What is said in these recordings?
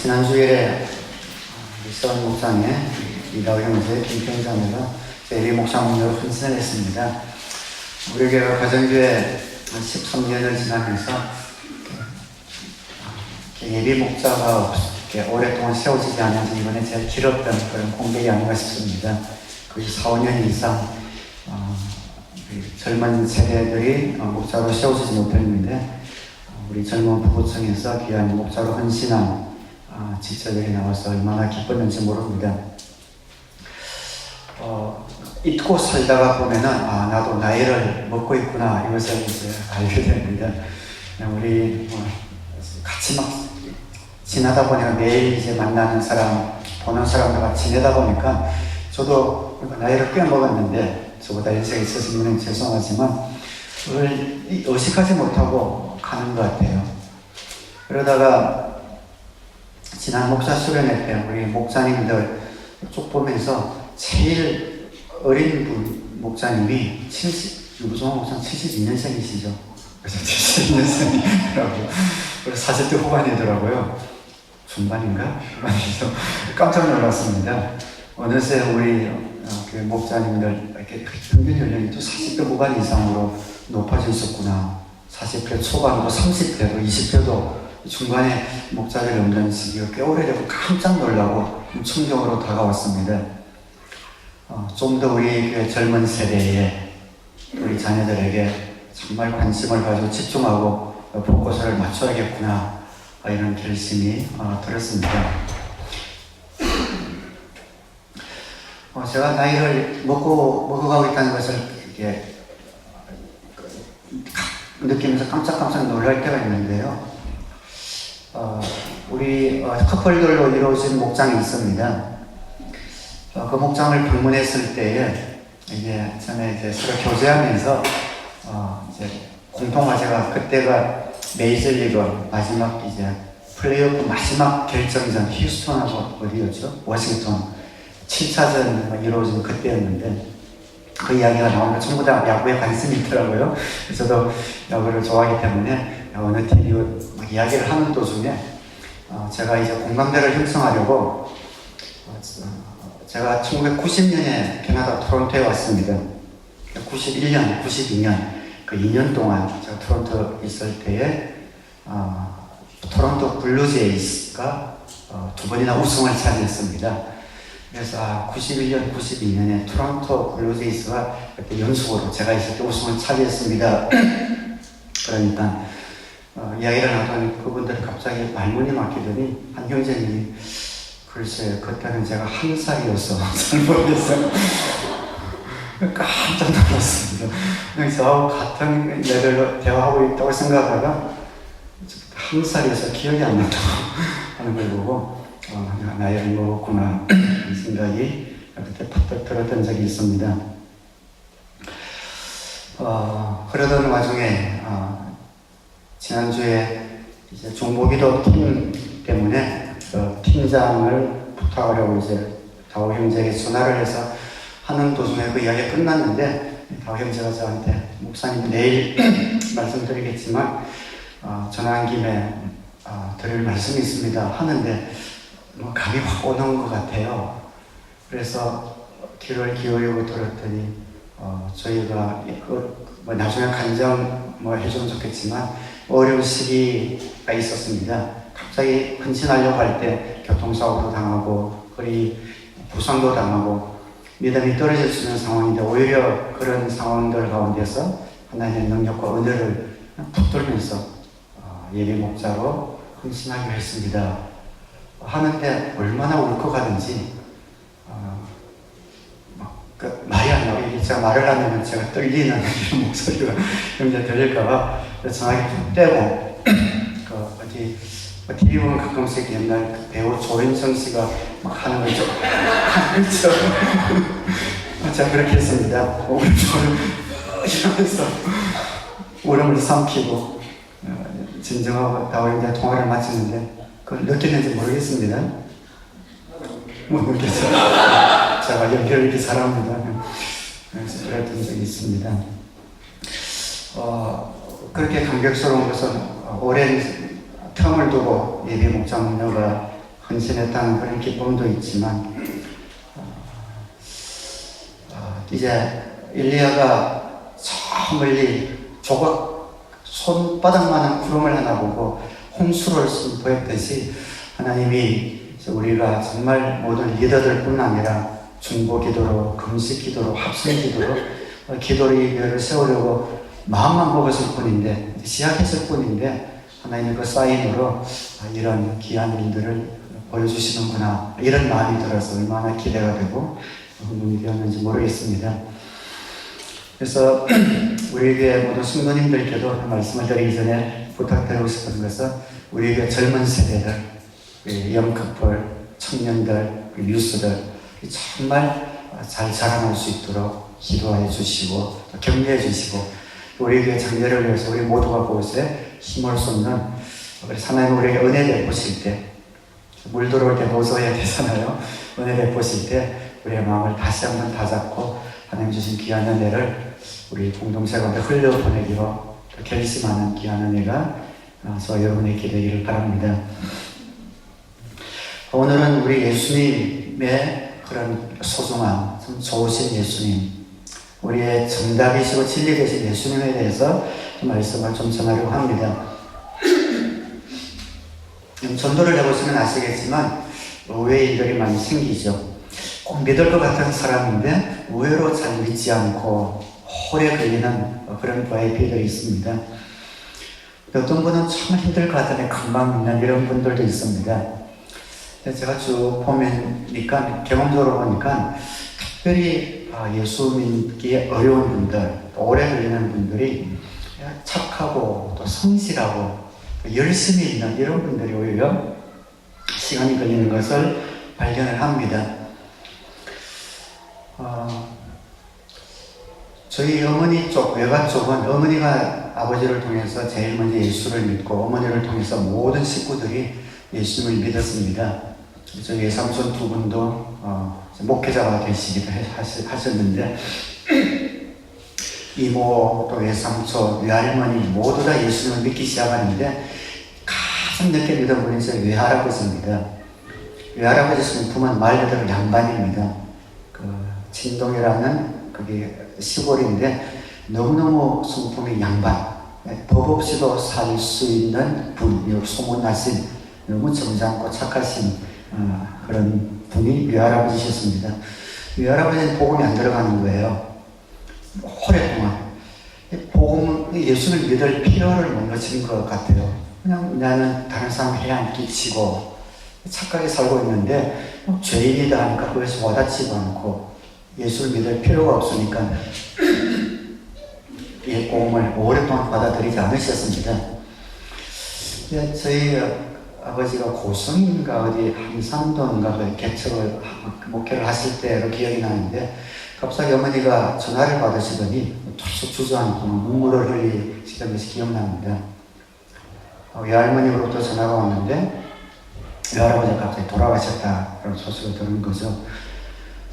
지난 주일에 서울 목장에 이다우 형제, 김평자매가 예비 목장 운영을 헌신을 했습니다. 우리 교회가 가정교회 13년을 지나면서 예비 목자가 오랫동안 세워지지 않아서 이번에 제일 길었던 그런 공백이 아닌가 싶습니다. 거의 4, 5년 이상 젊은 세대들이 목자로 세워지지 못했는데 우리 젊은 부부층에서 귀한 목자로 헌신한 지체들이 나와서 얼마나 기뻤는지 모릅니다. 잊고 살다가 보면은 나도 나이를 먹고 있구나 이것을 이제 알게 됩니다. 우리 같이 막 지나다 보니까 매일 이제 만나는 사람, 보는 사람들과 지내다 보니까 저도 나이를 꽤 먹었는데 저보다 연세가 있으시면 죄송하지만 그걸 의식하지 못하고 가는 것 같아요. 그러다가 지난 목사 수련회 때 우리 목사님들 쭉 보면서 제일 어린 분 목사님이 유부종 목사 72년생이시죠. 그래서 72년생이라고. 그래서 40대 후반이더라고요. 중반인가? 그래서 깜짝 놀랐습니다. 어느새 우리 목사님들 이렇게 평균 연령이 또 40대 후반 이상으로 높아지셨구나. 40대 초반도 30대도 20대도 중간에 목자를 없는 시기가 꽤 오래되고 깜짝 놀라고 충격으로 다가왔습니다. 좀 더 우리 젊은 세대에 우리 자녀들에게 정말 관심을 가지고 집중하고 포커스를 맞춰야겠구나 이런 결심이 들었습니다. 제가 나이를 먹어가고 있다는 것을 이렇게 느끼면서 깜짝깜짝 놀랄 때가 있는데요. 우리 커플들로 이루어진 목장이 있습니다. 그 목장을 방문했을 때에 이제 전에 이제 서로 교제하면서 이제 공통화제가 그때가 메이저리그 마지막 이제 플레이오프 마지막 결정전 휴스턴하고 어디였죠? 워싱턴 7차전 이루어진 그때였는데 그 이야기가 나오면 전부 다 야구에 관심이 있더라고요. 저도 야구를 좋아하기 때문에 어느 팀이 이야기를 하는 도중에 제가 이제 공감대를 형성하려고 제가 1990년에 캐나다 토론토에 왔습니다. 91년, 92년 그 2년 동안 제가 토론토에 있을 때에 토론토 블루제이스가 두 번이나 우승을 차지했습니다. 그래서 91년, 92년에 토론토 블루제이스가 그때 연속으로 제가 있을 때 우승을 차지했습니다. 그러니까 이야기를 나누니 그분들이 갑자기 말문이 막히더니 한 형제님이 글쎄 그때는 제가 한 살이었어. 잘 모르겠어요. 깜짝 놀랐습니다. 저하고 같은 레벨로 대화하고 있다고 생각하다가 한 살이어서 기억이 안 난다고 하는 걸 보고 내가 나이를 먹었구나 이 생각이 그때 팍 들었던 적이 있습니다. 그러던 와중에 지난주에 이제 중보기도 팀 때문에 팀장을 부탁하려고 이제 다우 형제에게 전화를 해서 하는 도중에 그 이야기가 끝났는데 다우 형제가 저한테 목사님 내일 말씀드리겠지만 전화한 김에 드릴 말씀이 있습니다 하는데 감이 확 오는 것 같아요. 그래서 귀를 기울이고 들었더니 저희가 나중에 간증 해주면 좋겠지만 어려운 시기가 있었습니다. 갑자기 헌신하려고 할 때 교통사고도 당하고 허리 부상도 당하고 믿음이 떨어질 수 있는 상황인데 오히려 그런 상황들 가운데서 하나님의 능력과 은혜를 붙들면서 예비 목자로 헌신하기로 했습니다 하는데 얼마나 울컥하든지 말이 안 나와요. 제가 말을 하면 제가 떨리는 이런 목소리가 형제 들릴까봐 전화기 툭 떼고 TV 보면 가끔씩 옛날 그 배우 조인성 씨가 막 하는 거 있죠. 그렇죠. 제가 그렇게 했습니다. 오른쪽을 이러면서 울음을 삼키고 진정하고 다우인데 통화를 마치는데 그걸 느끼는지 모르겠습니다. 못 느꼈어요. 제가 연기를 이렇게 잘합니다. 그래서 그랬던 적이 있습니다. 그렇게 감격스러운 것은 오랜 텀을 두고 예비 목장 운영가 헌신했다는 그런 기쁨도 있지만 이제 엘리야가 저 멀리 조각 손바닥만한 구름을 하나 보고 홍수를 선포했듯이 하나님이 우리가 정말 모든 리더들뿐 아니라 중보 기도로, 금식 기도로, 합성 기도로 기도를 세우려고 마음만 먹었을 뿐인데, 시작했을 뿐인데 하나님의 그 사인으로 이런 귀한 일들을 보여주시는구나, 이런 마음이 들어서 얼마나 기대가 되고 흥분이 되었는지 모르겠습니다. 그래서 우리 교회 모든 성도님들께도 말씀을 드리기 전에 부탁드리고 싶은 것은 우리 교회 젊은 세대들, 영커플, 청년들, 뉴스들 정말 잘 자라날 수 있도록 기도해 주시고 격려해 주시고, 우리 교회 장래를 위해서 우리 모두가 그것에 힘을 쏟는, 하나님 우리에게 은혜 베푸실 때, 물 들어올 때 노서해야 되잖아요. 은혜 베푸실 때 우리의 마음을 다시 한번 다잡고 하나님 주신 귀한 은혜를 우리 공동체 가운데 흘려보내기로 결심하는 귀한 은혜가 저와 여러분에게 되기를 바랍니다. 오늘은 우리 예수님의 그런 소중한, 참 좋으신 예수님, 우리의 정답이시고 진리 되신 예수님에 대해서 말씀을 좀 전하려고 합니다. 전도를 해보시면 아시겠지만 의외의 일들이 많이 생기죠. 꼭 믿을 것 같은 사람인데 의외로 잘 믿지 않고 오래 걸리는 그런 VIP들이 있습니다. 어떤 분은 참 힘들 것 같은데 금방 믿는 이런 분들도 있습니다. 제가 쭉 보니까, 경험적으로 보니까 특별히 예수 믿기 어려운 분들, 오래 걸리는 분들이 착하고 또 성실하고 또 열심히 있는 이런 분들이 오히려 시간이 걸리는 것을 발견을 합니다. 저희 어머니 쪽, 외가 쪽은 어머니가 아버지를 통해서 제일 먼저 예수를 믿고 어머니를 통해서 모든 식구들이 예수를 믿었습니다. 저희 외삼촌 두 분도 목회자가 되시기도 하셨는데, 이모, 또 외삼촌, 외할머니 모두 다 예수님을 믿기 시작하는데 가장 늦게 믿은 분이 저희 외할아버지입니다. 외할아버지 성품은 말 그대로 양반입니다. 진동이라는 그게 시골인데 너무너무 성품이 양반, 법 없이도 살 수 있는 분, 소문나신 너무 점잖고 착하신 그런 분이 외할아버지셨습니다. 외할아버지는 복음이 안 들어가는 거예요. 오랫동안 예수를 믿을 필요를 못 느낀 것 같아요. 그냥 나는 다른 사람 해야 안 끼치고 착하게 살고 있는데 죄인이다 하니까 그것이 와닿지도 않고 예수를 믿을 필요가 없으니까 이 복음을 오랫동안 받아들이지 않으셨습니다. 저희 아버지가 고성인가 어디 함산도인가 그 개척을 목회를 하실 때로 기억이 나는데, 갑자기 어머니가 전화를 받으시더니 툭툭 주저앉고 눈물을 흘리시던 것이 기억납니다. 외할머니로부터 전화가 왔는데 외할아버지가 갑자기 돌아가셨다라는 소식을 들은 거죠.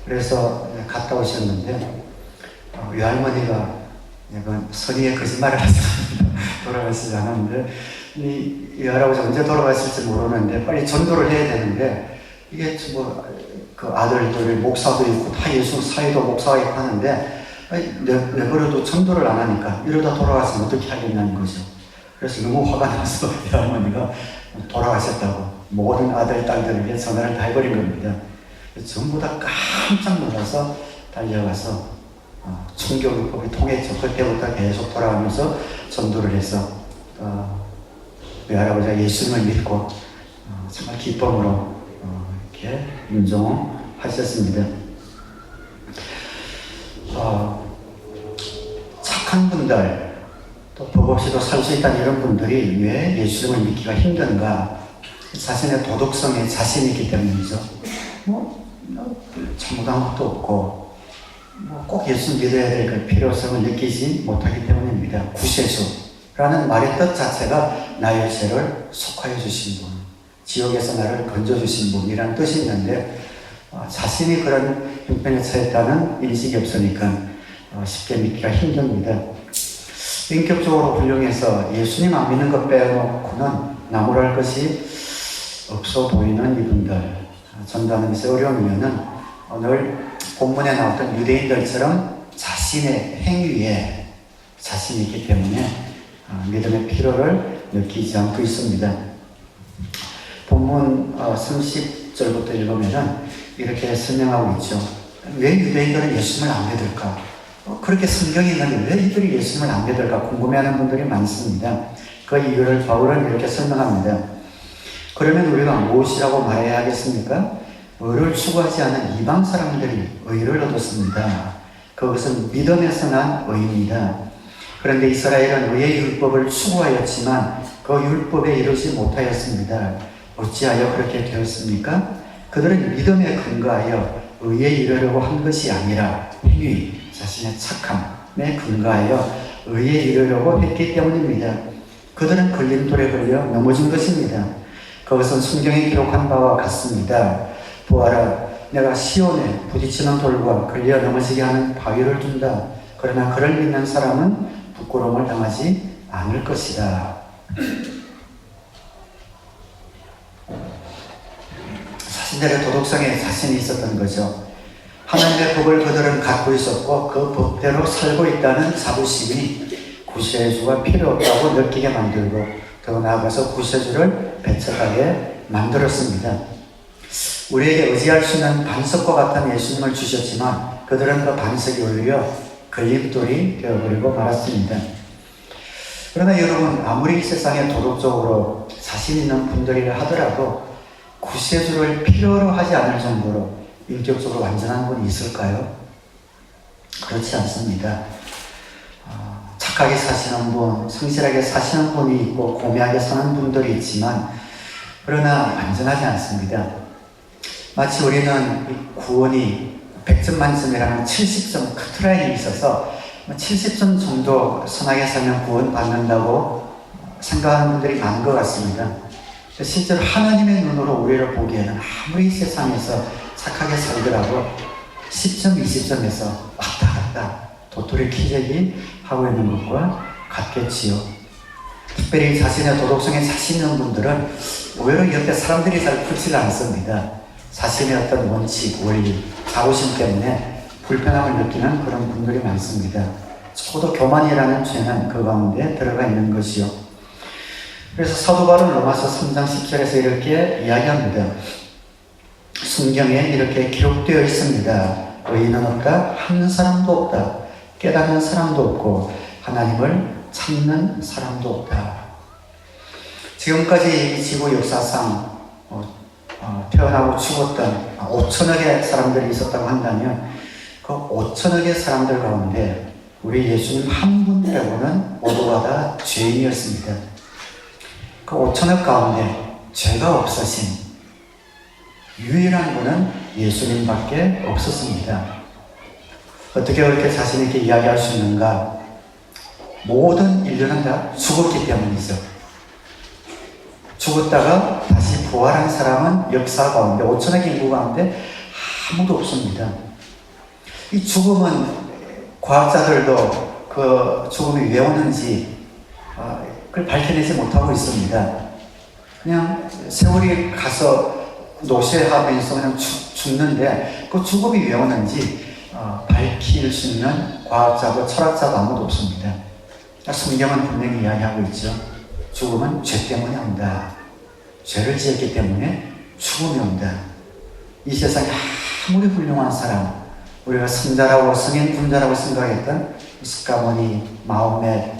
그래서 갔다 오셨는데 외할머니가 약간 선의의 거짓말을 하셨습니다. 돌아가시지 않았는데, 이 외할아버지 언제 돌아가실지 모르는데 빨리 전도를 해야 되는데, 이게 그 아들들이 목사도 있고 다 예수 사이도 목사가 있고 하는데 내버려도 전도를 안 하니까 이러다 돌아가시면 어떻게 하겠냐는 거죠. 그래서 너무 화가 나서 외할머니가 돌아가셨다고 모든 아들 딸들에게 전화를 다 해버린 겁니다. 전부 다 깜짝 놀라서 달려가서 충격요법이 통했죠. 그때부터 계속 돌아가면서 전도를 해서 외할아버지가 예수님을 믿고 정말 기쁨으로 이렇게 윤종하셨습니다. 착한 분들, 또 법 없이도 살 수 있다는 이런 분들이 왜 예수님을 믿기가 힘든가? 자신의 도덕성에 자신이 있기 때문이죠. 잘못한 것도 없고 꼭 예수 믿어야 될 그 필요성을 느끼지 못하기 때문입니다. 구세주라는 말의 뜻 자체가 나의 죄를 속하여 주신 분, 지옥에서 나를 건져주신 분이라는 뜻이 있는데 자신이 그런 형편에 처했다는 인식이 없으니까 쉽게 믿기가 힘듭니다. 인격적으로 훌륭해서 예수님 안 믿는 것 빼놓고는 나무랄 것이 없어 보이는 이분들, 전도하는 것이 어려우면은 오늘 본문에 나왔던 유대인들처럼 자신의 행위에 자신이 있기 때문에 믿음의 필요를 느끼지 않고 있습니다. 본문 30절부터 읽으면은 이렇게 설명하고 있죠. 왜 유대인들은 예수님을 안 믿을까? 그렇게 성경이 있는데 왜 이들이 예수님을 안 믿을까 궁금해하는 분들이 많습니다. 그 이유를 바울은 이렇게 설명합니다. 그러면 우리가 무엇이라고 말해야 하겠습니까? 의를 추구하지 않은 이방 사람들이 의를 얻었습니다. 그것은 믿음에서 난 의입니다. 그런데 이스라엘은 의의 율법을 추구하였지만 그 율법에 이르지 못하였습니다. 어찌하여 그렇게 되었습니까? 그들은 믿음에 근거하여 의에 이르려고 한 것이 아니라 행위, 자신의 착함에 근거하여 의에 이르려고 했기 때문입니다. 그들은 걸림돌에 걸려 넘어진 것입니다. 그것은 성경에 기록한 바와 같습니다. 보아라, 내가 시온에 부딪히는 돌과 걸려 넘어지게 하는 바위를 둔다. 그러나 그를 믿는 사람은 부끄러움을 당하지 않을 것이다. 자신들의 도덕성에 자신이 있었던 거죠. 하나님의 법을 그들은 갖고 있었고 그 법대로 살고 있다는 자부심이 구세주가 필요 없다고 느끼게 만들고 더 나아가서 구세주를 배척하게 만들었습니다. 우리에게 의지할 수 있는 반석과 같은 예수님을 주셨지만 그들은 그 반석이 오히려 걸림돌이 되어버리고 말았습니다. 그러나 여러분, 아무리 세상에 도덕적으로 자신 있는 분들이라 하더라도 구세주를 필요로 하지 않을 정도로 인격적으로 완전한 분이 있을까요? 그렇지 않습니다. 착하게 사시는 분, 성실하게 사시는 분이 있고 고매하게 사는 분들이 있지만 그러나 완전하지 않습니다. 마치 우리는 구원이 100점 만점이라는 70점 커트라인이 있어서 70점 정도 선하게 살면 구원받는다고 생각하는 분들이 많은 것 같습니다. 실제로 하나님의 눈으로 우리를 보기에는 아무리 세상에서 착하게 살더라도 10점, 20점에서 왔다 갔다 도토리 키재기 하고 있는 것과 같겠지요. 특별히 자신의 도덕성에 자신 있는 분들은 오히려 옆에 사람들이 잘 붙지 않습니다. 자신의 어떤 원칙, 원리, 자부심 때문에 불편함을 느끼는 그런 분들이 많습니다. 저도 교만이라는 죄는 그 가운데 들어가 있는 것이요. 그래서 사도 바울은 로마서 3장 10절에서 이렇게 이야기합니다. 성경에 이렇게 기록되어 있습니다. 의인은 없다, 한 사람도 없다. 깨닫는 사람도 없고 하나님을 찾는 사람도 없다. 지금까지 이 지구 역사상 태어나고 죽었던 5천억의 사람들이 있었다고 한다면 그 5천억의 사람들 가운데 우리 예수님 한 분 빼고는 모두가 다 죄인이었습니다. 그 5천억 가운데 죄가 없으신 유일한 분은 예수님밖에 없었습니다. 어떻게 그렇게 자신 있게 이야기할 수 있는가? 모든 인류는 다 죽었기 때문이죠. 죽었다가 다시 부활한 사람은 역사 가운데 5천억 인구 가운데 아무도 없습니다. 이 죽음은 과학자들도 그 죽음이 왜 오는지 그걸 밝혀내지 못하고 있습니다. 그냥 세월이 가서 노쇠하면서 그냥 죽는데 그 죽음이 왜 오는지 밝힐 수 있는 과학자도 철학자도 아무도 없습니다. 성경은 분명히 이야기하고 있죠. 죽음은 죄 때문에 온다. 죄를 지었기 때문에 죽음이 온다. 이 세상에 아무리 훌륭한 사람, 우리가 성자라고 성인 분자라고 생각했던 스카모니, 마호멧,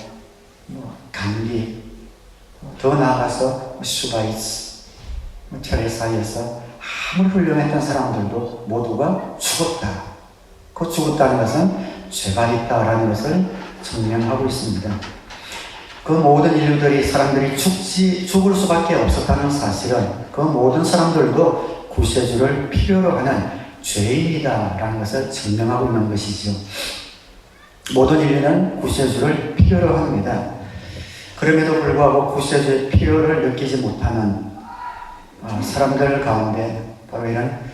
간디, 더 나아가서 슈바이츠, 테레사에서 아무리 훌륭했던 사람들도 모두가 죽었다. 그 죽었다는 것은 죄가 있다라는 것을 증명하고 있습니다. 그 모든 인류들이 사람들이 죽을 수밖에 없었다는 사실은 그 모든 사람들도 구세주를 필요로 하는 죄인이다라는 것을 증명하고 있는 것이죠. 모든 인류는 구세주를 필요로 합니다. 그럼에도 불구하고 구세주의 필요를 느끼지 못하는 사람들 가운데 바로 이런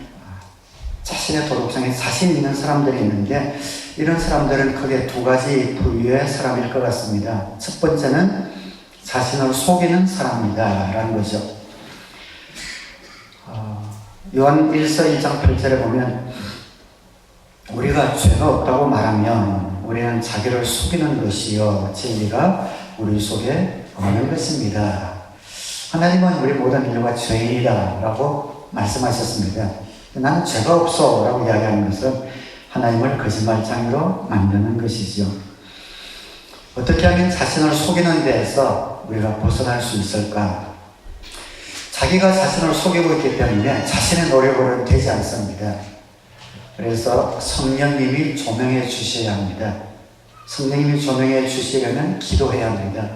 자신의 도덕성에 자신 있는 사람들이 있는데 이런 사람들은 크게 두 가지 부류의 사람일 것 같습니다. 첫 번째는 자신을 속이는 사람이다 라는 거죠. 요한 1서 2장 8절에 보면 우리가 죄가 없다고 말하면 우리는 자기를 속이는 것이요 진리가 우리 속에 없는 것입니다. 하나님은 우리 모든 인류가 죄인이다 라고 말씀하셨습니다. 나는 죄가 없어 라고 이야기하는 것은 하나님을 거짓말장이로 만드는 것이죠. 어떻게 하면 자신을 속이는 데에서 우리가 벗어날 수 있을까? 자기가 자신을 속이고 있기 때문에 자신의 노력으로는 되지 않습니다. 그래서 성령님이 조명해 주셔야 합니다. 성령님이 조명해 주시려면 기도해야 합니다.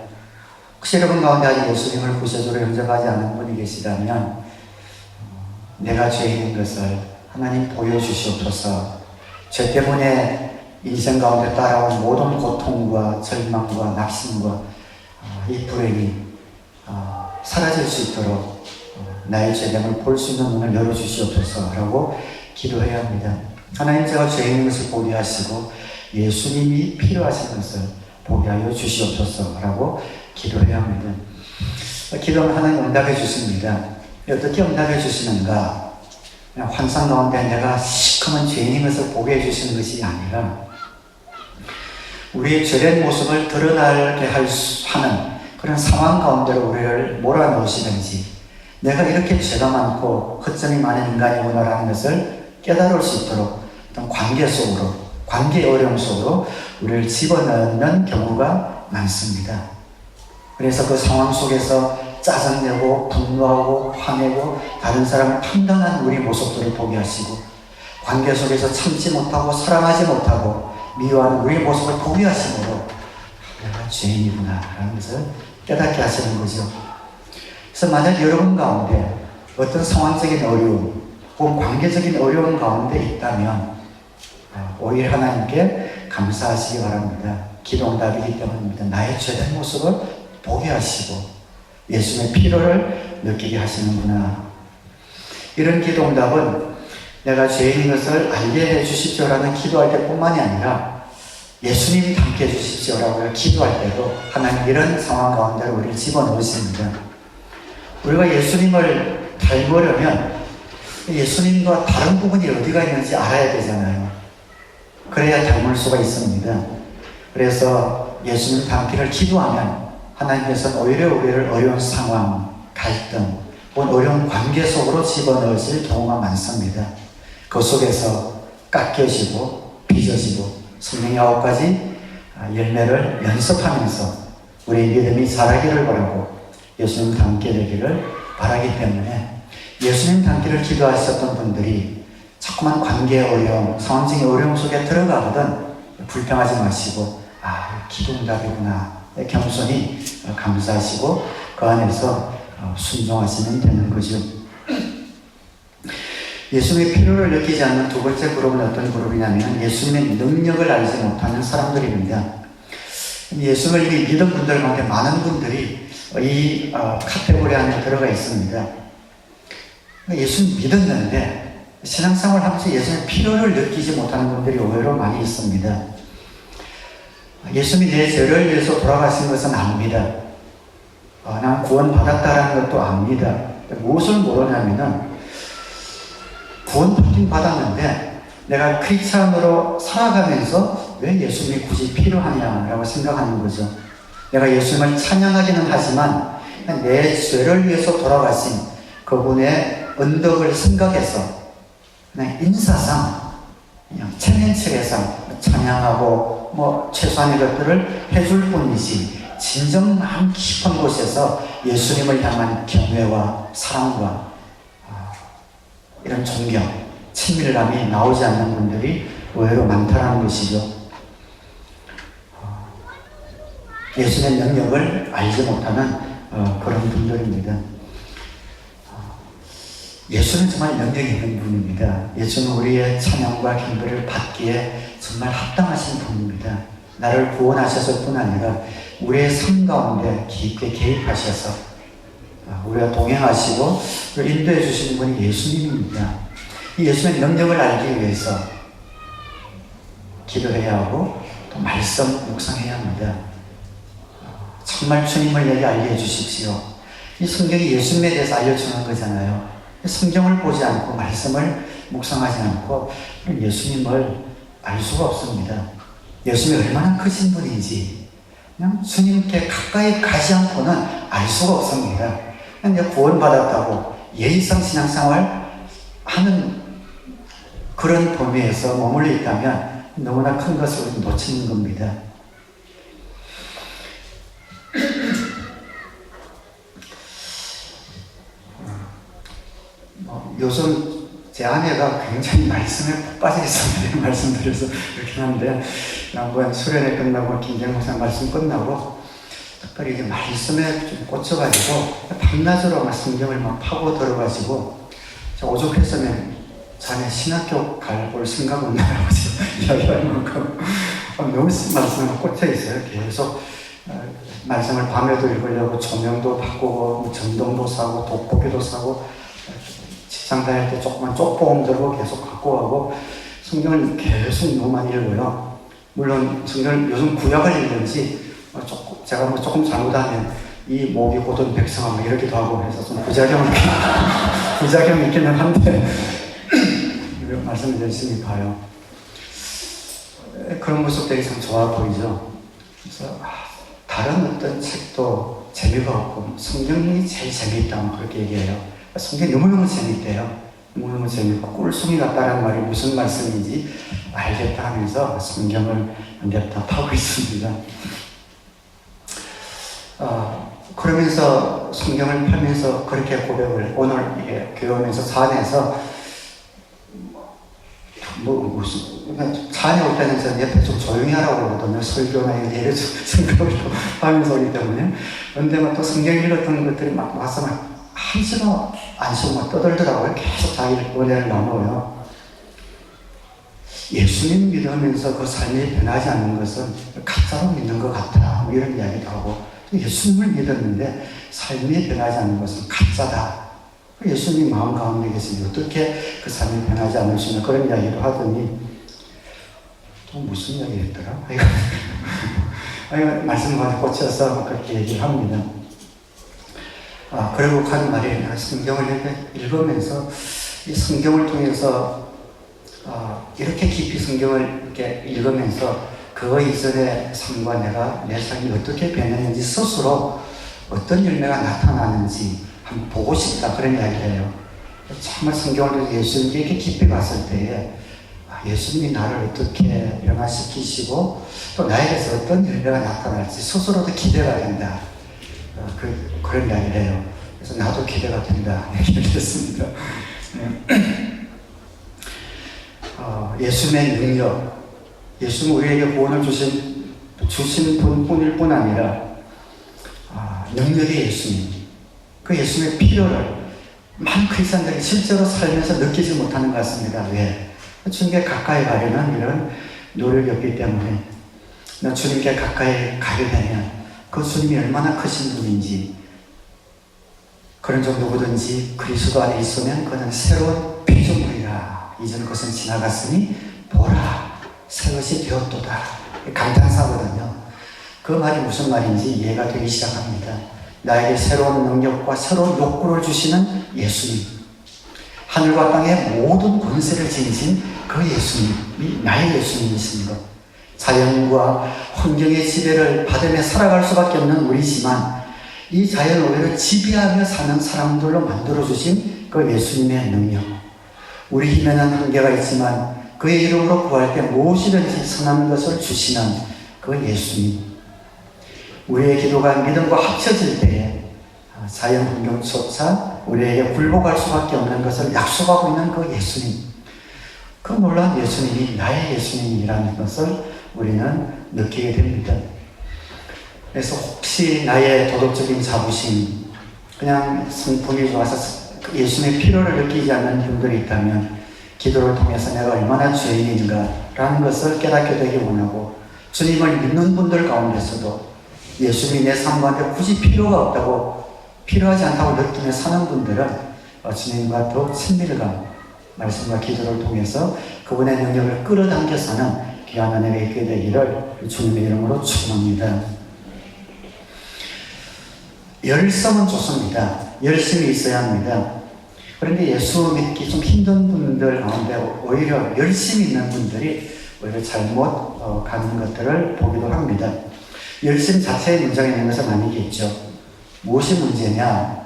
혹시 여러분 가운데 아직 예수님을 구세주로 영접하지 않은 분이 계시다면 내가 죄인인 것을 하나님 보여주시옵소서. 죄 때문에 인생 가운데 따라온 모든 고통과 절망과 낙심과 이 불행이 사라질 수 있도록 나의 죄됨을 볼 수 있는 눈을 열어주시옵소서 라고 기도해야 합니다. 하나님, 제가 죄인인 것을 보게 하시고 예수님이 필요하신 것을 보게 하여 주시옵소서 라고 기도해야 합니다. 기도는 하나님 응답해 주십니다. 어떻게 응답해 주시는가? 그냥 환상 가운데 내가 시커먼 죄인인 것을 보게 해주시는 것이 아니라 우리의 죄된 모습을 드러나게 하는 그런 상황 가운데로 우리를 몰아넣으시든지 내가 이렇게 죄가 많고 허점이 많은 인간이구나라는 것을 깨달을 수 있도록 어떤 관계 속으로, 관계의 어려움 속으로 우리를 집어넣는 경우가 많습니다. 그래서 그 상황 속에서 짜증내고 분노하고 화내고 다른 사람을 판단하는 우리 모습들을 보게 하시고 관계 속에서 참지 못하고 사랑하지 못하고 미워하는 우리 모습을 보게 하심으로 내가 죄인이구나 라는 것을 깨닫게 하시는 거죠. 그래서 만약 여러분 가운데 어떤 상황적인 어려움 혹은 관계적인 어려움 가운데 있다면 오히려 하나님께 감사하시기 바랍니다. 기도 응답이기 때문입니다. 나의 죄된 모습을 보게 하시고 예수님의 필요를 느끼게 하시는구나. 이런 기도 응답은 내가 죄인인 것을 알게 해주십시오라는 기도할 때뿐만이 아니라 예수님이 함께 해주십시오라고 기도할 때도 하나님 이런 상황 가운데 우리를 집어넣으십니다. 우리가 예수님을 닮으려면 예수님과 다른 부분이 어디가 있는지 알아야 되잖아요. 그래야 닮을 수가 있습니다. 그래서 예수님 닮기를 기도하면 하나님께서는 오히려 우리를 어려운 상황, 갈등, 혹은 어려운 관계 속으로 집어넣으실 경우가 많습니다. 그 속에서 깎여지고 빚어지고 성령의 9가지 열매를 연습하면서 우리의 믿음이 자라기를 바라고 예수님 닮게 되기를 바라기 때문에 예수님 닮기를 기도하셨던 분들이 자꾸만 관계의 어려움, 상황적인 어려움 속에 들어가거든 불평하지 마시고 기도응답이구나 겸손히 감사하시고 그 안에서 순종하시면 되는 거죠. 예수님의 필요를 느끼지 않는 두 번째 그룹은 어떤 그룹이냐면 예수님의 능력을 알지 못하는 사람들입니다. 예수님을 이미 믿은 분들 가운데 많은 분들이 이 카테고리 안에 들어가 있습니다. 예수님 믿었는데 신앙생활을 하면서 예수님의 필요를 느끼지 못하는 분들이 의외로 많이 있습니다. 예수님이 내 죄를 위해서 돌아가신 것은 압니다. 난 구원받았다라는 것도 압니다. 무엇을 모르냐면은 구원받긴 받았는데 내가 크리스찬으로 살아가면서 왜 예수님이 굳이 필요하냐라고 생각하는 거죠. 내가 예수님을 찬양하기는 하지만 내 죄를 위해서 돌아가신 그분의 언덕을 생각해서 그냥 인사상 그냥 체면체계상 찬양하고 최소한의 것들을 해줄 뿐이지 진정 마음 깊은 곳에서 예수님을 향한 경외와 사랑과 이런 존경, 친밀감이 나오지 않는 분들이 의외로 많다는 것이죠. 예수님의 능력을 알지 못하는 그런 분들입니다. 예수는 정말 능력이 있는 분입니다. 예수는 우리의 찬양과 경배를 받기에 정말 합당하신 분입니다. 나를 구원하셨을 뿐 아니라 우리의 삶 가운데 깊게 개입하셔서 우리가 동행하시고 인도해 주시는 분이 예수님입니다. 이 예수님의 능력을 알기 위해서 기도해야 하고 또 말씀 묵상해야 합니다. 정말 주님을 내게 알게 해주십시오. 이 성경이 예수님에 대해서 알려주는 거잖아요. 성경을 보지 않고 말씀을 묵상하지 않고 예수님을 알 수가 없습니다. 예수님이 얼마나 크신 분인지 그냥 주님께 가까이 가지 않고는 알 수가 없습니다. 그냥 구원받았다고 예의상 신앙생활 하는 그런 범위에서 머물러 있다면 너무나 큰 것을 놓치는 겁니다. 요즘 제 아내가 굉장히 말씀에 푹 빠져 있었는데 말씀드려서 그렇긴 한데 한번 수련회 끝나고 김재영 목사 말씀 끝나고 특별히 이제 말씀에 좀 꽂혀가지고 밤낮으로 막 성경을 막 파고 들어가지고 오죽했으면 자네 신학교 갈 생각 없나요? 이야기할 만큼 너무 말씀에 꽂혀 있어요. 계속 말씀을 밤에도 읽으려고 조명도 바꾸고 전등도 사고 돋보기도 사고 직장 다닐 때 조그만 쪽보험 들고 계속 갖고 가고 성경을 계속 너무 많이 읽어요. 물론 성경을 요즘 구약을 읽는지 제가 뭐 조금 잘못하면 이 목이 곧은 백성아 뭐 이러기도 하고 해서 좀 부작용이 있기는 한데 말씀을 열심히 봐요. 그런 모습들이 참 좋아 보이죠. 그래서 다른 어떤 책도 재미가 없고 성경이 제일 재미있다고 그렇게 얘기해요. 성경이 너무너무 재미있대요. 너무너무 재미있고 꿀송이 같다는 말이 무슨 말씀인지 알겠다 하면서 성경을 냅다 파고 있습니다. 그러면서 성경을 펴면서 그렇게 고백을 오늘 이게 교회에서 산에서 산에 올 때는 저 옆에 좀 조용히 하라고 그러거든요. 설교나 예를 생각을 하면서 오기 때문에. 그런데 또 성경 읽었던 것들이 막 와서 막 한시도 안 쉬고 막 떠들더라고요. 계속 자기 은혜를 나눠요. 예수님 믿으면서 그 삶이 변하지 않는 것은 가짜로 믿는 것 같다. 뭐 이런 이야기도 하고 예수님을 믿었는데 삶이 변하지 않는 것은 가짜다. 예수님 마음 가운데 계시니 어떻게 그 삶이 변하지 않을 수 있는 그런 이야기를 하더니 또 무슨 이야기 했더라? 말씀과 꽂혀서 그렇게 얘기를 합니다. 그리고 하는 말이 성경을 읽으면서 이 성경을 통해서 이렇게 깊이 성경을 이렇게 읽으면서 그 이전의 삶과 내 삶이 어떻게 변했는지 스스로 어떤 열매가 나타나는지 한번 보고 싶다 그런 이야기를 해요. 정말 성경을 통해서 예수님께 이렇게 깊이 봤을 때에 예수님이 나를 어떻게 변화시키시고 또 나에게서 어떤 열매가 나타날지 스스로도 기대가 된다. 그런 이야기를 해요. 그래서 나도 기대가 된다. 얘기를 했습니다. 예수님의 능력, 예수는 우리에게 구원을 주신 분뿐일 뿐 아니라 능력의 예수님, 그 예수님의 필요를 많은 크리스천들이 실제로 살면서 느끼지 못하는 것 같습니다. 왜? 주님께 가까이 가려는 이런 노력이 없기 때문에 주님께 가까이 가게 되면 그 주님이 얼마나 크신 분인지 그런 점 누구든지 그리스도 안에 있으면 그는 새로운 피조물이라 이전 것은 지나갔으니 보라 새 것이 되었도다. 감탄사거든요. 그 말이 무슨 말인지 이해가 되기 시작합니다. 나에게 새로운 능력과 새로운 욕구를 주시는 예수님, 하늘과 땅의 모든 권세를 지니신 그 예수님이 나의 예수님이신 것, 자연과 환경의 지배를 받으며 살아갈 수밖에 없는 우리지만 이 자연 오해를 지배하며 사는 사람들로 만들어주신 그 예수님의 능력, 우리 힘에는 한계가 있지만 그의 이름으로 구할 때 무엇이든지 선한 것을 주시는 그 예수님, 우리의 기도가 믿음과 합쳐질 때에 자연 환경조차 우리에게 굴복할 수밖에 없는 것을 약속하고 있는 그 예수님, 그 놀라운 예수님이 나의 예수님이라는 것을 우리는 느끼게 됩니다. 그래서 혹시 나의 도덕적인 자부심, 그냥 성품이 좋아서 예수님의 필요를 느끼지 않는 분들이 있다면 기도를 통해서 내가 얼마나 죄인인가라는 것을 깨닫게 되기 원하고, 주님을 믿는 분들 가운데서도 예수님이 내 삶 가운데 굳이 필요가 없다고, 필요하지 않다고 느끼며 사는 분들은 주님과 더욱 친밀감, 말씀과 기도를 통해서 그분의 능력을 끌어당겨서는 귀한 은혜가 있게 되기를 주님의 이름으로 축원합니다. 열성은 좋습니다. 열심히 있어야 합니다. 그런데 예수 믿기 좀 힘든 분들 가운데 오히려 열심히 있는 분들이 오히려 잘못 가는 것들을 보기도 합니다. 열심 자체의 문제가 있는 것은 아니겠죠. 무엇이 문제냐?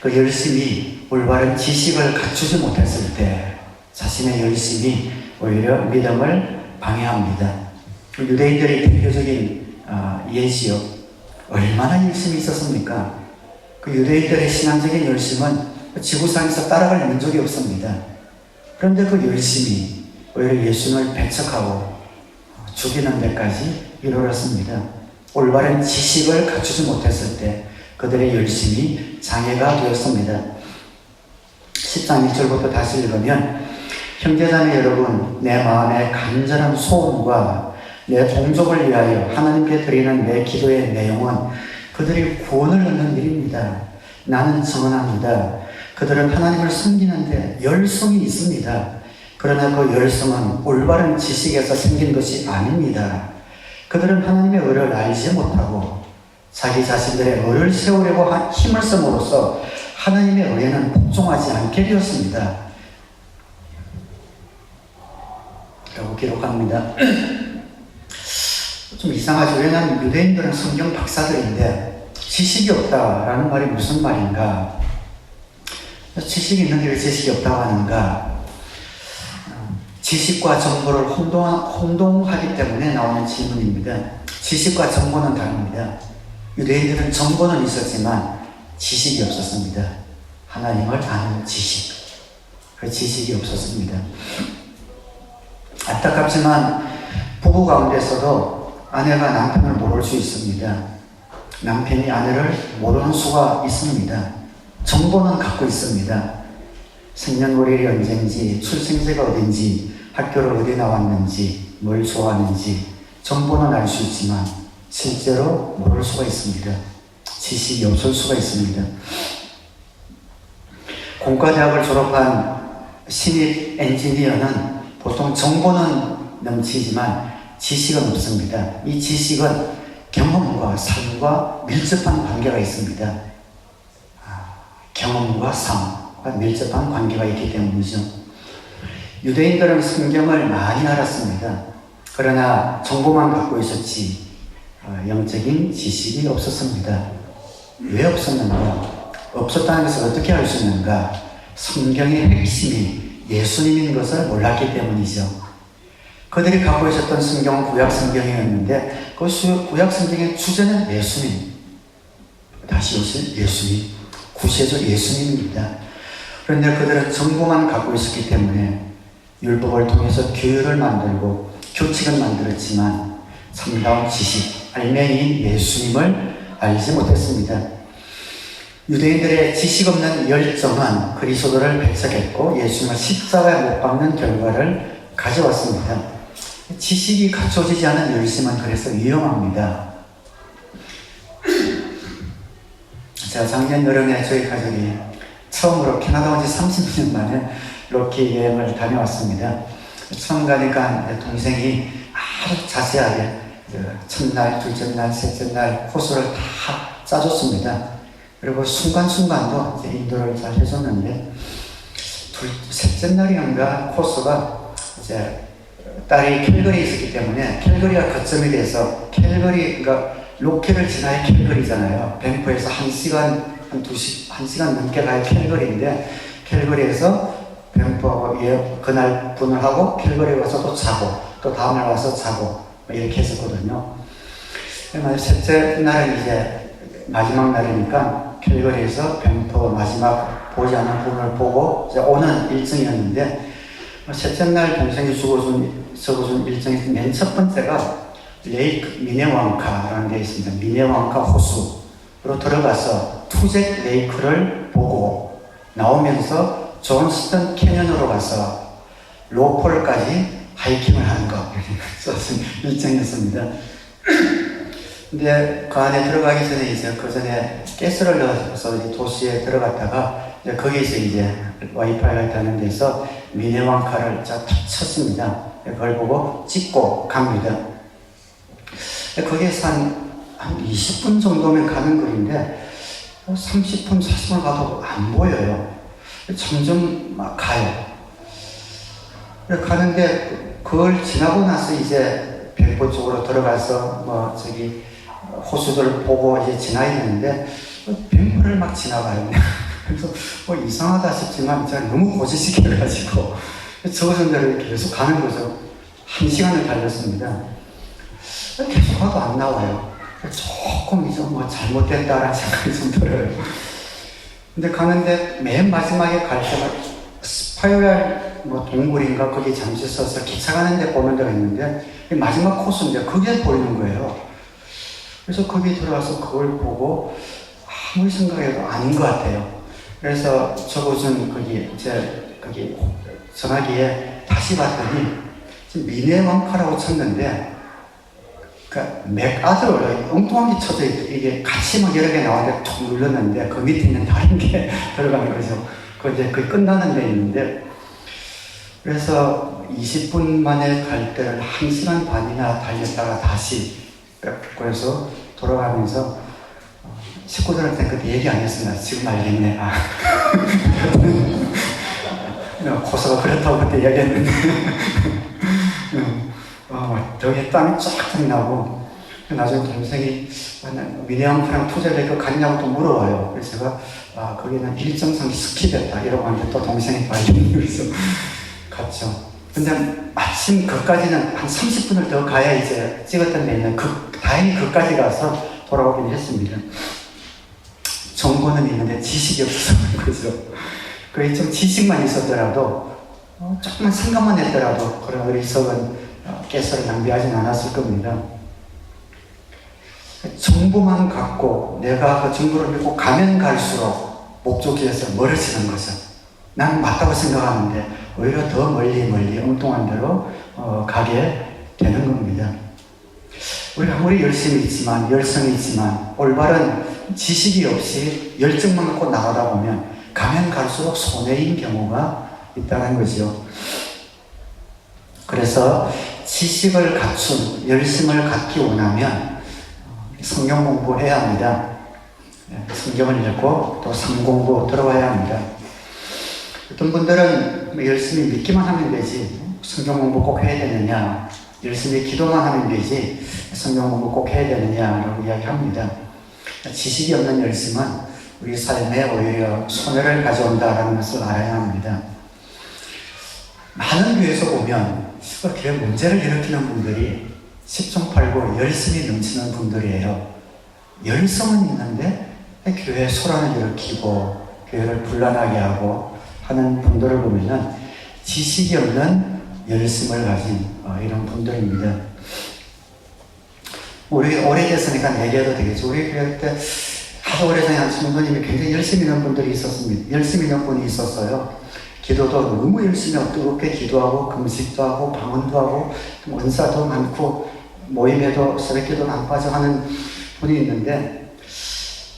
그 열심히 올바른 지식을 갖추지 못했을 때 자신의 열심이 오히려 믿음을 방해합니다. 유대인들의 대표적인 예시요. 얼마나 열심히 있었습니까? 그 유대인들의 신앙적인 열심은 지구상에서 따라갈 민족이 없습니다. 그런데 그 열심이 오히려 예수를 배척하고 죽이는 데까지 이르렀습니다. 올바른 지식을 갖추지 못했을 때 그들의 열심이 장애가 되었습니다. 10장 1절부터 다시 읽으면 형제자매 여러분, 내 마음의 간절한 소원과 내 동족을 위하여 하나님께 드리는 내 기도의 내용은 그들이 구원을 얻는 일입니다. 나는 증언합니다. 그들은 하나님을 섬기는데 열성이 있습니다. 그러나 그 열성은 올바른 지식에서 생긴 것이 아닙니다. 그들은 하나님의 의를 알지 못하고 자기 자신들의 의를 세우려고 힘을 씀으로써 하나님의 의에는 복종하지 않게 되었습니다. 라고 기록합니다. 좀 이상하죠. 왜냐하면 유대인들은 성경 박사들인데 지식이 없다라는 말이 무슨 말인가? 지식이 있는데 왜 지식이 없다고 하는가? 지식과 정보를 혼동하기 때문에 나오는 질문입니다. 지식과 정보는 다릅니다. 유대인들은 정보는 있었지만 지식이 없었습니다. 하나님을 아는 지식. 그 지식이 없었습니다. 안타깝지만 부부 가운데서도 아내가 남편을 모를 수 있습니다. 남편이 아내를 모르는 수가 있습니다. 정보는 갖고 있습니다. 생년월일이 언제인지, 출생지가 어딘지, 학교를 어디 나왔는지, 뭘 좋아하는지 정보는 알 수 있지만 실제로 모를 수가 있습니다. 지식이 없을 수가 있습니다. 공과대학을 졸업한 신입 엔지니어는 보통 정보는 넘치지만 지식은 없습니다. 이 지식은 경험과 삶과 밀접한 관계가 있습니다. 경험과 삶과 밀접한 관계가 있기 때문이죠. 유대인들은 성경을 많이 알았습니다. 그러나 정보만 갖고 있었지 영적인 지식이 없었습니다. 왜 없었는가? 없었다는 것을 어떻게 알 수 있는가? 성경의 핵심이 예수님인 것을 몰랐기 때문이죠. 그들이 갖고 있었던 성경은 구약 성경이었는데 그 구약 성경의 주제는 예수님. 다시 오실 예수님. 구세주 예수님입니다. 그런데 그들은 정보만 갖고 있었기 때문에 율법을 통해서 규율을 만들고 규칙을 만들었지만 참다운 지식, 알맹이인 예수님을 알지 못했습니다. 유대인들의 지식 없는 열정은 그리스도를 배척했고 예수님을 십자가에 못 박는 결과를 가져왔습니다. 지식이 갖춰지지 않은 열심은 그래서 위험합니다. 제가 작년 여름에 저희 가족이 처음으로 캐나다 온 지 30년 만에 로키 여행을 다녀왔습니다. 처음 가니까 동생이 아주 자세하게 첫날, 둘째 날, 셋째 날 코스를 다 짜줬습니다. 그리고 순간순간도 이제 인도를 잘 해줬는데 셋째 날이었는가 코스가 이제 딸이 캘거리에 있었기 때문에 캘거리가 거점이 돼서 그러니까 로키를 지나야 캘거리잖아요. 밴쿠에서 1시간 넘게 가야 캘거리인데 캘거리에서 밴쿠하고 그날 분을 하고 캘거리에 와서 또 자고 또 다음날 와서 자고 이렇게 했었거든요. 셋째 날은 이제 마지막 날이니까 캘거리에서 밴쿠 마지막 보지 않은 분을 보고 이제 오는 일정이었는데 셋째 날 동생이 적어준 일정이 맨 첫 번째가 레이크 미네왕카라는 데 있습니다. 미네왕카 호수로 들어가서 투잭 레이크를 보고 나오면서 존스턴 캐년으로 가서 로폴까지 하이킹을 하는 것 이렇게 일정이었습니다. 근데 그 안에 들어가기 전에 이제 그 전에 가스를 넣어서 이제 도시에 들어갔다가 이제 거기서 이제 와이파이가 있다는 데서 미네왕카를 쳤습니다. 그걸 보고 찍고 갑니다. 거기에서 한 20분 정도면 가는 거리인데 30분, 40분 가도 안 보여요. 점점 막 가요. 가는데 그걸 지나고 나서 이제 별보 쪽으로 들어가서 호수들 보고 이제 지나야 되는데 뱀포를 막 지나가요. 그래서 이상하다 싶지만 제가 너무 고지식해가지고 적어준 대로 계속 가는 거죠. 1시간을 달렸습니다. 계속 가도 안 나와요. 조금 이제 잘못됐다라는 생각이 좀 들어요. 근데 가는데 맨 마지막에 갈 때마다 스파이럴 동굴인가 거기 잠시 서서 기차 가는 데 보는 데가 있는데 마지막 코스인데 그게 보이는 거예요. 그래서 거기 들어와서 그걸 보고 아무리 생각해도 아닌 것 같아요. 그래서 적어준 거기 전화기에 다시 봤더니 미네왕카라고 쳤는데 맥아들 엉뚱한 게 쳐져 있고 이게 같이 여러 개 나왔는데 툭 눌렀는데 그 밑에 있는 다른 게 들어가는 거죠. 그게 끝나는 데 있는데 그래서 20분 만에 갈 때를 1시간 반이나 달렸다가 다시 그래서 돌아가면서 식구들한테 그때 얘기 안 했습니다. 지금 알겠네. 고소가 그렇다고 그때 얘기했는데 저기 땀이 쫙 나고 나중에 동생이 미네왕프랑 투자를 갔냐고 또 물어와요. 그래서 제가 거기는 일정상 스킵했다 이러고 하는데 또 동생이 발견이 그래서 갔죠. 근데 마침 그까지는 한 30분을 더 가야 이제 찍었던 데 있는 다행히 그까지 가서 돌아오긴 했습니다. 정보는 있는데 지식이 없어서 그죠. 그게 좀 지식만 있었더라도 조금만 생각만 했더라도 그런 어리석은 깨서를 낭비하진 않았을 겁니다. 정보만 갖고 내가 그 정보를 믿고 가면 갈수록 목적지에서 멀어지는 거죠. 난 맞다고 생각하는데 오히려 더 멀리 엉뚱한 데로 가게 되는 겁니다. 우리가 아무리 열심히 있지만 열성이 있지만 올바른 지식이 없이 열정만 갖고 나가다 보면 가면 갈수록 손해인 경우가 있다는 거죠. 그래서 지식을 갖춘 열심을 갖기 원하면 성경 공부해야 합니다. 성경을 읽고 또 성공부 들어가야 합니다. 어떤 분들은 열심히 믿기만 하면 되지 성경 공부 꼭 해야 되느냐, 열심히 기도만 하면 되지 성경 공부 꼭 해야 되느냐라고 이야기합니다. 지식이 없는 열심은 우리 삶에 오히려 손해를 가져온다는 것을 알아야 합니다. 많은 교회에서 보면 교회 문제를 일으키는 분들이 십중팔구 열심히 넘치는 분들이에요. 열성은 있는데 교회에 소란을 일으키고 교회를 분란하게 하고 하는 분들을 보면 지식이 없는 열심을 가진 이런 분들입니다. 우리 오래됐으니까 얘기해도 되겠죠. 우리 교회 때 아주 오래전에 한 성도님이 굉장히 열심히 있는 분들이 있었습니다. 열심히 있는 분이 있었어요. 기도도 너무 열심히 뜨겁게 기도하고 금식도 하고 방언도 하고 원사도 많고 모임에도 새벽기도는 안 빠져 하는 분이 있는데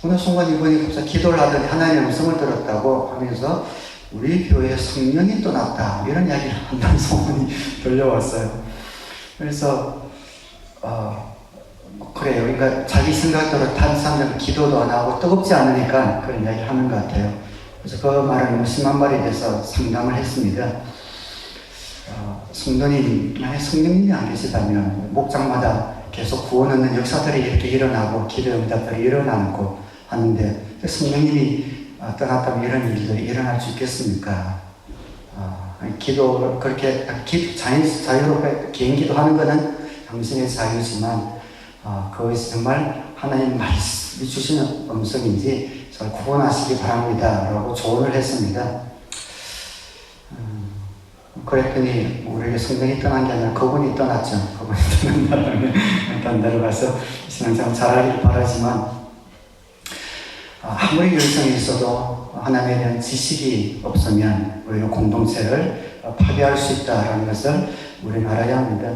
어느 순간 이분이 갑자기 기도를 하더니 하나님의 음성을 들었다고 하면서 우리 교회에 성령이 떠났다 이런 이야기를 한다는 소문이 들려왔어요. 그래서 그래요. 그러니까 자기 생각대로 다른 사람들은 기도도 안 하고 뜨겁지 않으니까 그런 이야기를 하는 것 같아요. 그래서 그 말은 너무 심한 말이 돼서 상담을 했습니다. 성도님, 만약 성령님이 안 계시다면 목장마다 계속 구원 얻는 역사들이 이렇게 일어나고 기도 응답들이 일어나고 하는데 성령님이 떠났다면 이런 일들이 일어날 수 있겠습니까? 기도 그렇게 자유롭게 개인기도 하는 것은 당신의 자유지만 그것이 정말 하나님 말씀이 주시는 음성인지 잘 구분하시기 바랍니다 라고 조언을 했습니다. 그랬더니 우리에게 성령이 떠난 게 아니라 그분이 떠났죠. 그분이 떠난 다음에 일단 내려가서 신앙생활 잘하길 바라지만 아무리 열성이 있어도 하나님에 대한 지식이 없으면 오히려 공동체를 파괴할 수 있다는 것을 우리는 알아야 합니다.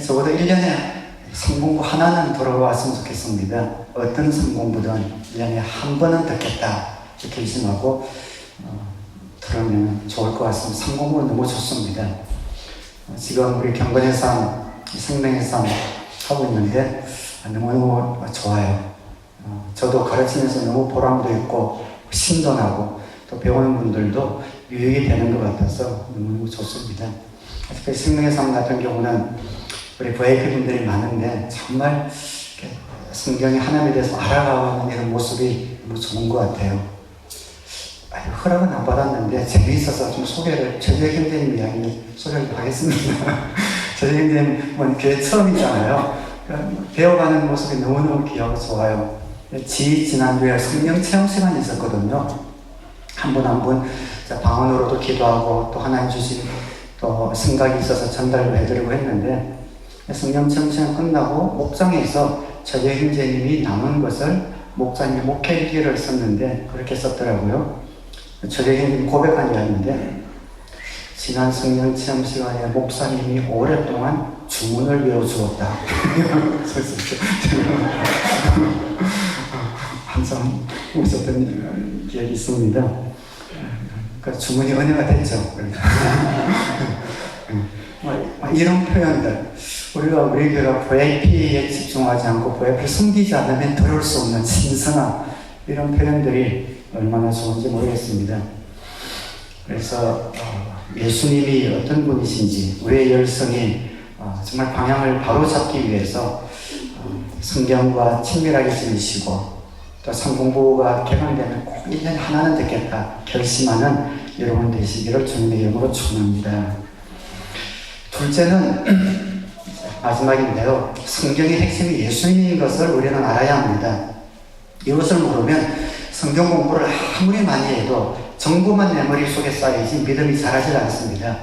적어도 1년에 성공부 하나는 돌아왔으면 좋겠습니다. 어떤 성공부든 1년에 한 번은 듣겠다 이렇게 결심하고 들으면 좋을 것 같습니다. 성공부는 너무 좋습니다. 지금 우리 경건의 삶, 생명의 삶 하고 있는데 너무너무 좋아요. 저도 가르치면서 너무 보람도 있고 신도 나고 또 배우는 분들도 유익이 되는 것 같아서 너무 좋습니다. 특히 생명의 삶 같은 경우는 우리 VIP 분들이 많은데 정말 성경이 하나님에 대해서 알아가는 이런 모습이 너무 좋은 것 같아요. 허락은 안 받았는데 재미있어서 좀 저녁 형제님 이야기를 소개를 하겠습니다. 저녁 형제님은 교회 처음이잖아요. 배워가는 모습이 너무너무 귀하고 좋아요. 지난주에 성령 체험 시간이 있었거든요. 한 분 한 분 방언으로도 기도하고 또 하나님 주신 또 생각이 있어서 전달을 해드리고 했는데 성령 체험 시간 끝나고 목장에서 저녁 형제님이 남은 것을 목사님이 목회일기를 썼는데 그렇게 썼더라고요. 저녁 형제님 고백한 이야기인데 지난 성령 체험 시간에 목사님이 오랫동안 주문을 외워주었다. 항상 웃었던 기억이 있습니다. 그러니까 주문이 은혜가 됐죠. 이런 표현들, 우리 교회가 VIP에 집중하지 않고 VIP를 숨기지 않으면 들을 수 없는 신성한 이런 표현들이 얼마나 좋은지 모르겠습니다. 그래서 예수님이 어떤 분이신지 우리의 열성이 정말 방향을 바로 잡기 위해서 성경과 친밀하게 지내시고 또 성공부가 개강되면 꼭 1년에 하나는 듣겠다 결심하는 여러분 되시기를 주님의 이름으로 축원합니다. 둘째는 마지막인데요. 성경의 핵심이 예수님인 것을 우리는 알아야 합니다. 이것을 모르면 성경 공부를 아무리 많이 해도 정보만 내 머릿속에 쌓이지 믿음이 자라지 않습니다.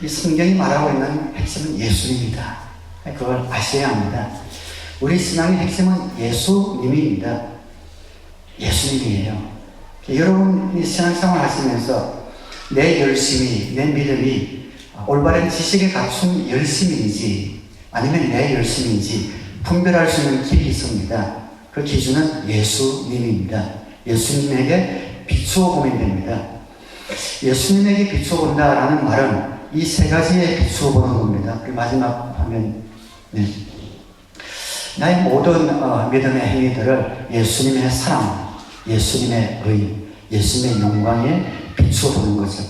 이 성경이 말하고 있는 핵심은 예수님이다. 그걸 아셔야 합니다. 우리 신앙의 핵심은 예수님입니다. 예수님이에요. 여러분이 신앙생활 하시면서 내 열심이, 내 믿음이 올바른 지식에 갖춘 열심인지 아니면 내 열심인지 분별할 수 있는 길이 있습니다. 그 기준은 예수님입니다. 예수님에게 비추어 보면 됩니다. 예수님에게 비추어 본다라는 말은 이 세 가지에 비추어 보는 겁니다. 그 마지막 화면. 네. 나의 모든 믿음의 행위들을 예수님의 사랑, 예수님의 의, 예수님의 영광에 비추어 보는 거죠.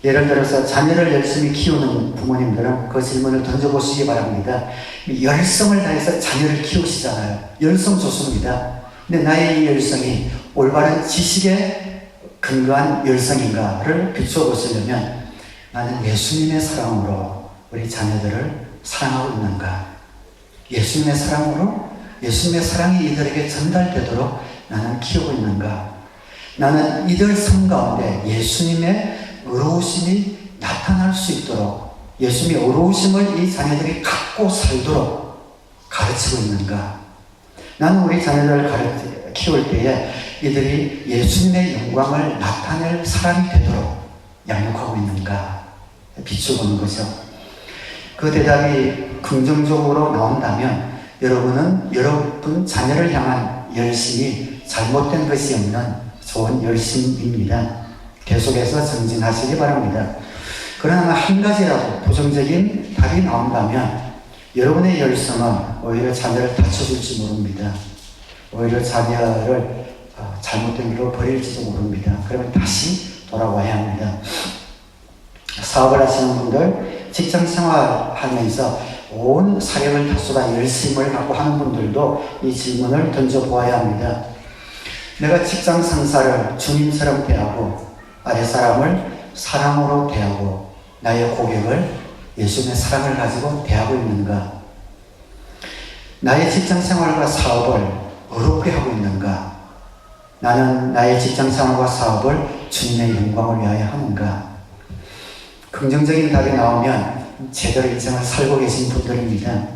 예를 들어서 자녀를 열심히 키우는 부모님들은 그 질문을 던져보시기 바랍니다. 열성을 다해서 자녀를 키우시잖아요. 열성 좋습니다. 근데 나의 이 열성이 올바른 지식에 근거한 열성인가를 비추어 보시려면 나는 예수님의 사랑으로 우리 자녀들을 사랑하고 있는가? 예수님의 사랑으로 예수님의 사랑이 이들에게 전달되도록 나는 키우고 있는가? 나는 이들 삶 가운데 예수님의 의로우심이 나타날 수 있도록 예수님의 의로우심을 이 자녀들이 갖고 살도록 가르치고 있는가? 나는 우리 자녀들을 키울 때에 이들이 예수님의 영광을 나타낼 사람이 되도록 양육하고 있는가? 비추어보는 거죠. 그 대답이 긍정적으로 나온다면 여러분은 여러분 자녀를 향한 열심이 잘못된 것이 없는 좋은 열심입니다. 계속해서 정진하시기 바랍니다. 그러나 한 가지라도 부정적인 답이 나온다면 여러분의 열성은 오히려 자녀를 다쳐줄지 모릅니다. 오히려 자녀를 잘못된 길로 버릴지도 모릅니다. 그러면 다시 돌아와야 합니다. 사업을 하시는 분들, 직장 생활하면서 온 사력을 다 쏟아 열심을 갖고 하는 분들도 이 질문을 던져보아야 합니다. 내가 직장 상사를 주님처럼 대하고 아랫사람을 사랑으로 대하고 나의 고객을 예수님의 사랑을 가지고 대하고 있는가? 나의 직장 생활과 사업을 어렵게 하고 있는가? 나는 나의 직장 생활과 사업을 주님의 영광을 위하여 하는가? 긍정적인 답이 나오면 제대로 인생을 살고 계신 분들입니다.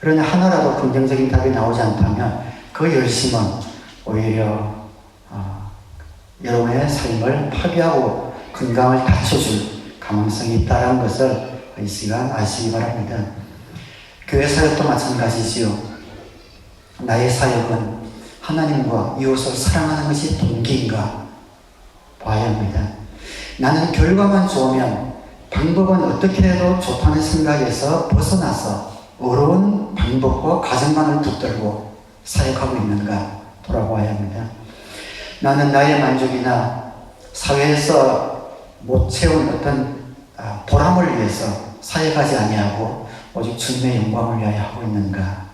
그러나 하나라도 긍정적인 답이 나오지 않다면 그 열심은 오히려 여러분의 삶을 파괴하고 건강을 다쳐줄 가능성이 있다는 것을 이 시간 아시기 바랍니다. 교회 사역도 마찬가지지요. 나의 사역은 하나님과 이웃을 사랑하는 것이 동기인가 봐야 합니다. 나는 결과만 좋으면 방법은 어떻게 해도 좋다는 생각에서 벗어나서 어려운 방법과 과정만을 붙들고 사역하고 있는가? 돌아보아야 합니다. 나는 나의 만족이나 사회에서 못 채운 어떤 보람을 위해서 사역하지 아니하고 오직 주님의 영광을 위하여 하고 있는가?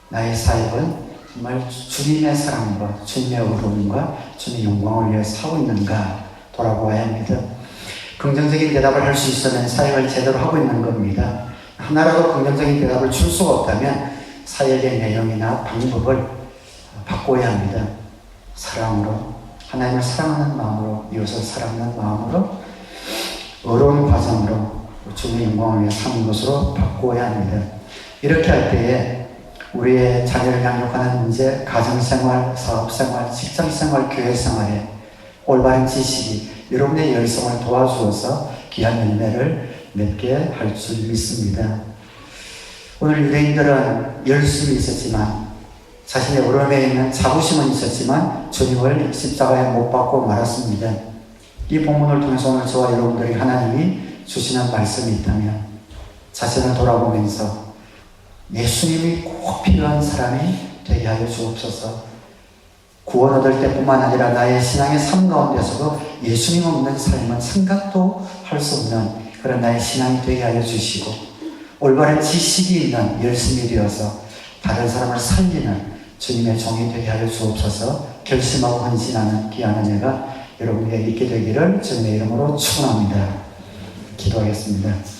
나의 사역은 정말 주님의 사랑과 주님의 의로움과 주님의 영광을 위해서 하고 있는가? 돌아보아야 합니다. 긍정적인 대답을 할 수 있으면 사역을 제대로 하고 있는 겁니다. 하나라도 긍정적인 대답을 줄 수가 없다면 사역의 내용이나 방법을 바꿔야 합니다. 사랑으로, 하나님을 사랑하는 마음으로, 이웃을 사랑하는 마음으로, 어려운 과정으로 주님의 영광을 위해 사는 것으로 바꿔야 합니다. 이렇게 할 때에 우리의 자녀를 양육하는 문제, 가정생활, 사업생활, 직장생활, 교회생활에 올바른 지식이 여러분의 열성을 도와주어서 귀한 열매를 맺게 할 줄 믿습니다. 오늘 유대인들은 열심이 있었지만 자신의 어려움에 있는 자부심은 있었지만 주님을 십자가에 못 박고 말았습니다. 이 본문을 통해서 오늘 저와 여러분들이 하나님이 주시는 말씀이 있다면 자신을 돌아보면서 예수님이 꼭 필요한 사람이 되게 하여 주옵소서. 구원 얻을 때뿐만 아니라 나의 신앙의 삶 가운데서도 예수님 없는 삶은 생각도 할 수 없는 그런 나의 신앙이 되게 하여 주시고 올바른 지식이 있는 열심이 되어서 다른 사람을 살리는 주님의 종이 되게 하여 주옵소서. 결심하고 헌신하는 귀한 은혜가 여러분에게 있게 되기를 주님의 이름으로 축원합니다. 기도하겠습니다.